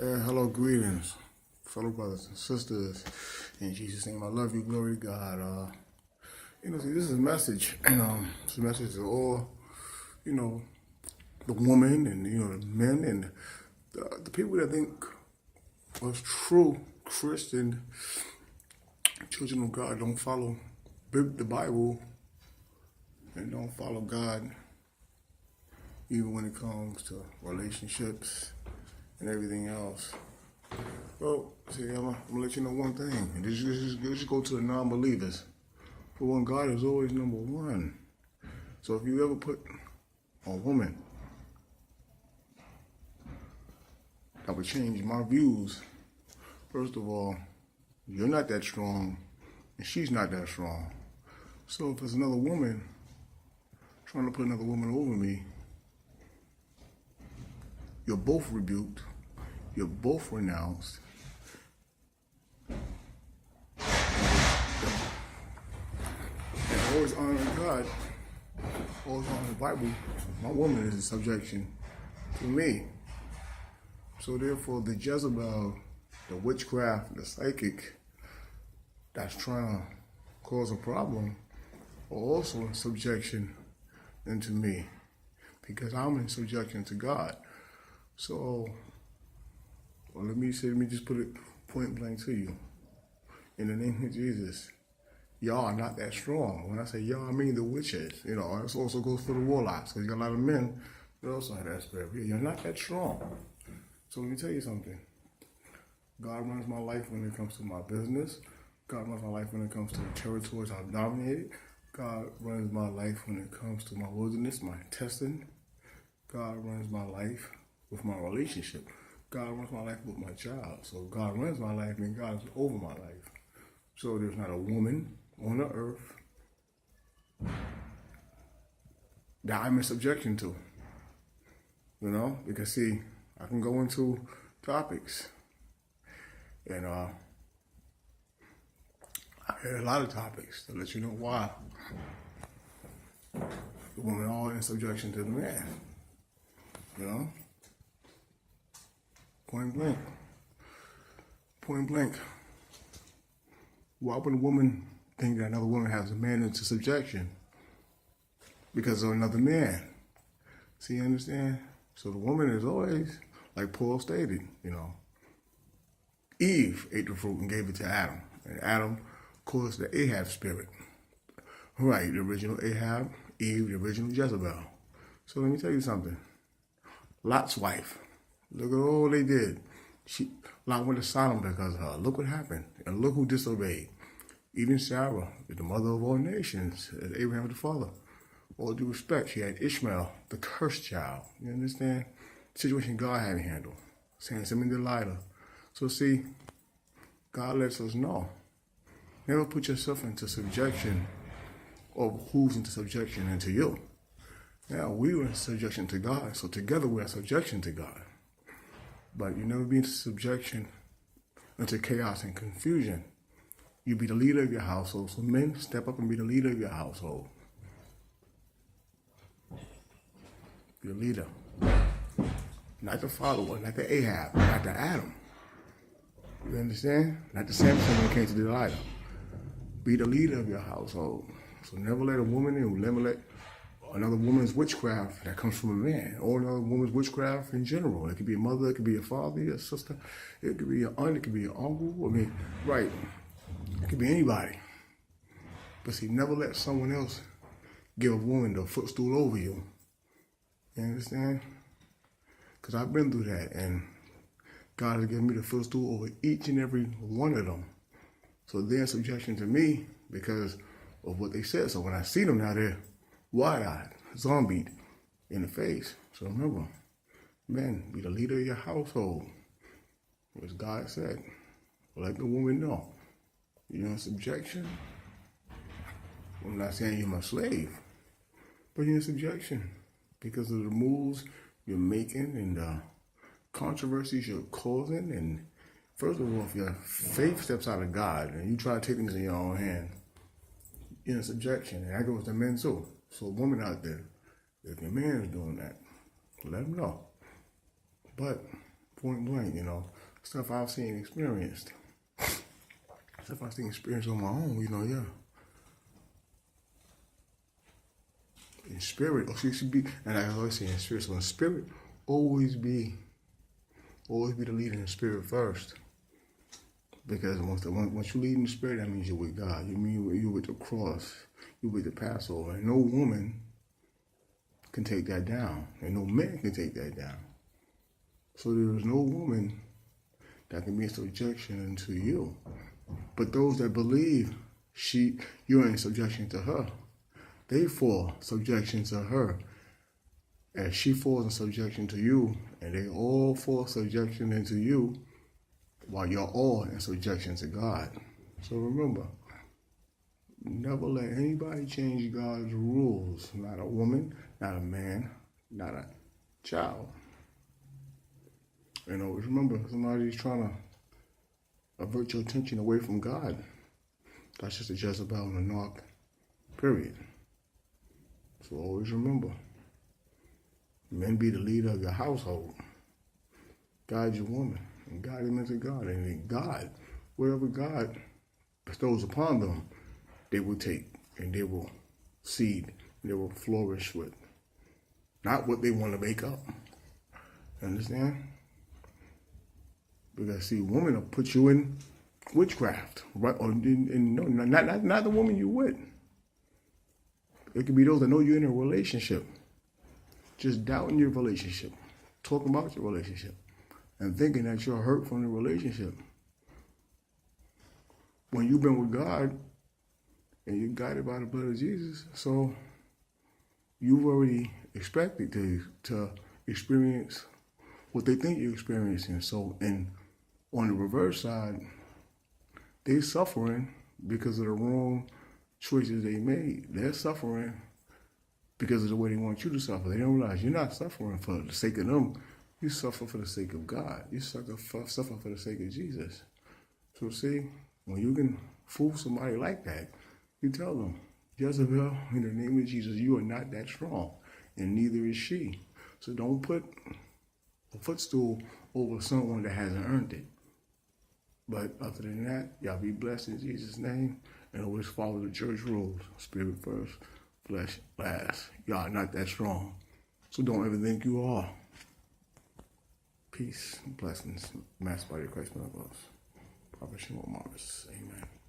Hello, greetings, fellow brothers and sisters. In Jesus' name, I love you. Glory to God. See, this is a message, and it's a message to all, the women and the men and the people that think was true Christian children of God don't follow the Bible and don't follow God, even when it comes to relationships and everything else. Well, see, I'm gonna let you know one thing. And this just go to the non-believers. For one, God is always number one. So if you ever put a woman, that would change my views. First of all, you're not that strong, and she's not that strong. So if there's another woman trying to put another woman over me, you're both rebuked. You're both renounced. And always honor God, always honor the Bible. My woman is in subjection to me. So therefore, the Jezebel, the witchcraft, the psychic that's trying to cause a problem are also in subjection into me, because I'm in subjection to God. So, let me just put it point blank to you. In the name of Jesus, y'all are not that strong. When I say y'all, I mean the witches. This also goes for the warlocks, because you got a lot of men that also have that spirit. You're not that strong. So let me tell you something. God runs my life when it comes to my business. God runs my life when it comes to the territories I've dominated. God runs my life when it comes to my wilderness, my testing. God runs my life with my relationship. God runs my life with my child. So God runs my life, and God is over my life. So there's not a woman on the earth that I'm in subjection to. Because see, I can go into topics, and I hear a lot of topics to let you know why the women are in subjection to the man. Point blank. Why would a woman think that another woman has a man into subjection? Because of another man. See, you understand? So the woman is always, like Paul stated, Eve ate the fruit and gave it to Adam. And Adam caused the Ahab spirit. Right, the original Ahab, Eve, the original Jezebel. So let me tell you something. Lot's wife. Look at all they did. Lot went to Sodom because of her. Look what happened. And look who disobeyed. Even Sarah, the mother of all nations, Abraham the father. All due respect, she had Ishmael, the cursed child. You understand? Situation God had to handle. Samson and Delilah. So see, God lets us know. Never put yourself into subjection of who's into subjection into you. Now, we were in subjection to God, so together we're in subjection to God. But you never be into subjection into chaos and confusion. You be the leader of your household. So men, step up and be the leader of your household. Be the leader. Not the follower, not the Ahab, not the Adam. You understand? Not the Samson when it came to Delilah. Be the leader of your household. So never let a woman in, never let another woman's witchcraft that comes from a man, or another woman's witchcraft in general. It could be a mother, it could be a father, a sister, it could be an aunt, it could be an uncle. Right. It could be anybody. But see, never let someone else give a woman the footstool over you. You understand? Because I've been through that, and God has given me the footstool over each and every one of them. So they're in subjection to me because of what they said. So when I see them now, they're wide-eyed, zombied in the face. So remember, men, be the leader of your household. As God said, let the woman know. You're in subjection. I'm not saying you're my slave, but you're in subjection because of the moves you're making and the controversies you're causing. And first of all, if your faith steps out of God and you try to take things in your own hand, you're in subjection. And that goes to men too. So women out there, if your man is doing that, let him know. But point blank, you know. Stuff I've seen experienced. Stuff I've seen experienced on my own, you know, yeah. In spirit, she should be, and I always say in spirit, so in spirit, always be the leader in spirit first. Because once you lead in the spirit, that means you're with God. You mean you're with the cross. You're with the Passover. And no woman can take that down. And no man can take that down. So there is no woman that can be in subjection unto you. But those that believe you're in subjection to her, they fall subjection to her. As she falls in subjection to you, and they all fall subjection into you, while you're all in subjection to God. So remember, never let anybody change God's rules. Not a woman, not a man, not a child. And always remember, somebody's trying to avert your attention away from God. That's just a Jezebel and a Narc, period. So always remember, men be the leader of your household. Guide your woman. And guide them into God. And then God, whatever God bestows upon them, they will take and they will seed and they will flourish with. Not what they want to make up. Understand? Because see, women will put you in witchcraft. Right? Or no, not the woman you with. It could be those that know you're in a relationship. Just doubting your relationship. Talking about your relationship. And thinking that you're hurt from the relationship. When you've been with God and you're guided by the blood of Jesus, so you've already expected to experience what they think you're experiencing. So, and on the reverse side, they're suffering because of the wrong choices they made. They're suffering because of the way they want you to suffer. They don't realize you're not suffering for the sake of them. You suffer for the sake of God. You suffer for the sake of Jesus. So see, when you can fool somebody like that, you tell them, Jezebel, in the name of Jesus, you are not that strong, and neither is she. So don't put a footstool over someone that hasn't earned it. But other than that, y'all be blessed in Jesus' name, and always follow the church rules. Spirit first, flesh last. Y'all are not that strong. So don't ever think you are. Peace, blessings, mass body of Christ, my Prophet Shimon Morris. Amen.